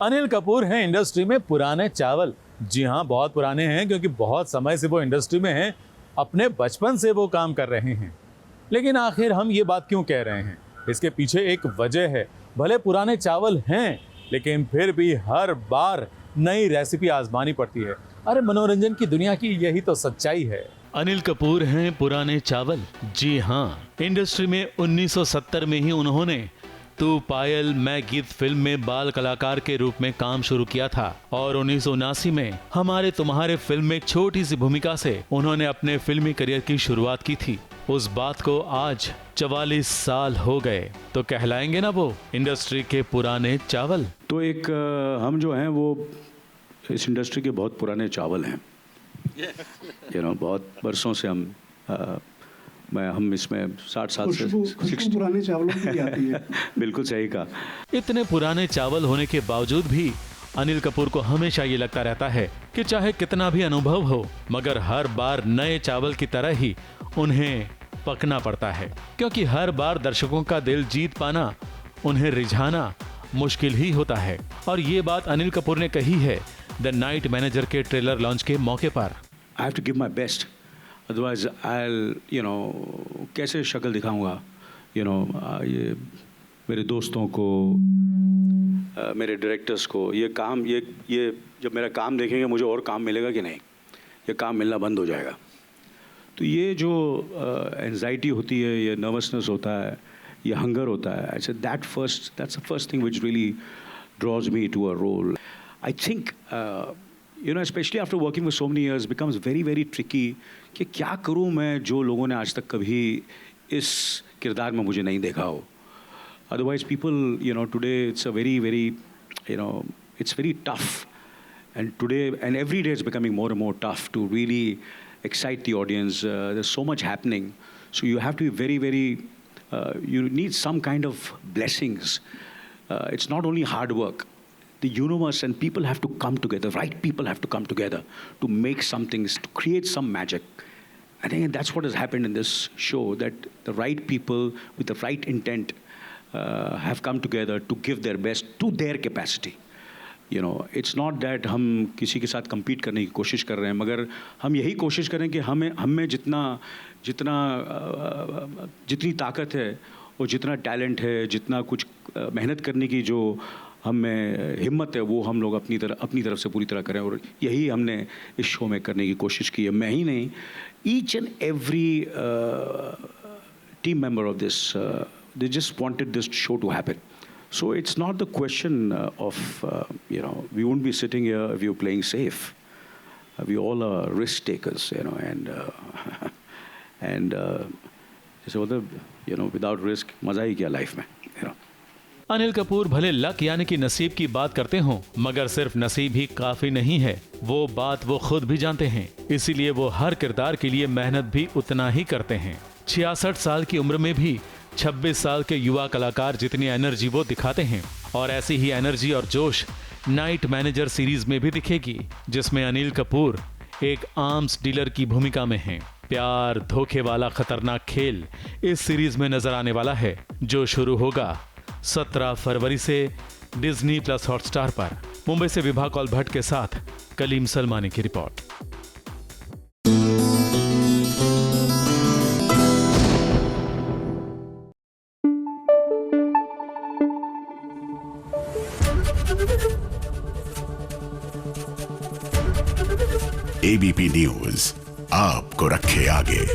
अनिल कपूर हैं इंडस्ट्री में पुराने चावल। जी हाँ, बहुत पुराने हैं क्योंकि बहुत समय से वो इंडस्ट्री में हैं। अपने बचपन से वो काम कर रहे हैं। लेकिन आखिर हम ये बात क्यों कह रहे हैं? इसके पीछे एक वजह है। भले पुराने चावल हैं, लेकिन फिर भी हर बार नई रेसिपी आजमानी पड़ती है। अरे मनोरंजन की दुनिया की यही तो सच्चाई है। अनिल कपूर हैं पुराने चावल। जी हाँ, इंडस्ट्री में 1970 में ही उन्होंने तू पायल मैं गीत फिल्म में बाल कलाकार के रूप में काम शुरू किया था और 1979 में हमारे तुम्हारे फिल्म में एक छोटी सी भूमिका से उन्होंने अपने फिल्मी करियर की शुरुआत की थी। उस बात को आज 44 साल हो गए तो कहलाएंगे ना वो इंडस्ट्री के पुराने चावल। तो एक हम जो हैं वो इस इंडस्ट्री के बहुत पुराने चावल हैं। बहुत बरसों से हम इसमें 60 साल से खुशबू पुराने चावलों की आती है। बिल्कुल सही कहा। इतने पुराने चावल होने के बावजूद भी अनिल कपूर को हमेशा ये लगता रहता है कि चाहे कितना भी अनुभव हो, मगर हर बार नए चावल की तरह ही उन्हें पकना पड़ता है, क्योंकि हर बार दर्शकों का दिल जीत पाना, उन्हें रिझाना मुश्किल ही होता है। और ये बात अनिल कपूर ने कही है द नाइट मैनेजर के ट्रेलर लॉन्च के मौके पर। I have to give my best, otherwise I कैसे शक्ल दिखाऊंगा ये मेरे दोस्तों को, मेरे डायरेक्टर्स को। ये जब मेरा काम देखेंगे मुझे और काम मिलेगा कि नहीं, ये काम मिलना बंद हो जाएगा। तो ये जो एंजाइटी होती है, ये नर्वसनेस होता है, ये हंगर होता है, I said that's the first thing which really draws me to a role. I think especially after working for so many years, becomes very very tricky कि क्या करूँ मैं जो लोगों ने आज तक कभी इस किरदार में मुझे नहीं देखा हो। Otherwise people, today it's a very very, it's very tough, and today and every day it's becoming more and more tough to really excite the audience. There's so much happening, so you have to be very very, you need some kind of blessings. It's not only hard work. The universe and people have to come together, right people have to come together to make something, to create some magic. I think that's what has happened in this show, that the right people with the right intent have come together to give their best to their capacity. It's not that हम किसी के साथ compete करने की कोशिश कर रहे हैं, मगर हम यही कोशिश करें कि हमें जितनी ताकत है और जितना टैलेंट है, जितना कुछ मेहनत करने की जो हमें हिम्मत है, वो हम लोग अपनी तरफ से पूरी तरह करें। और यही हमने इस शो में करने की कोशिश की है। मैं ही नहीं, each and every team member of this, they just wanted this show to happen. So it's not the question of, we won't be sitting here if you're playing safe. We all are risk takers, and जैसे बोलते, without risk मजा ही क्या life में। अनिल कपूर भले luck यानी कि नसीब की बात करते हों, मगर सिर्फ नसीब ही काफी नहीं है, वो बात वो खुद भी जानते हैं। इसीलिए वो हर किरदार के लिए मेहनत भी उतना ही करते हैं। 66 साल की उम्र में भी 26 साल के युवा कलाकार जितनी एनर्जी वो दिखाते हैं, और ऐसी ही एनर्जी और जोश नाइट मैनेजर सीरीज में भी दिखेगी, जिसमें अनिल कपूर एक आर्म्स डीलर की भूमिका में हैं। प्यार धोखे वाला खतरनाक खेल इस सीरीज में नजर आने वाला है, जो शुरू होगा 17 फरवरी से डिज्नी प्लस हॉटस्टार पर। मुंबई से विभा कौल भट्ट के साथ कलीम सलमानी की रिपोर्ट। एबीपी न्यूज आपको रखे आगे।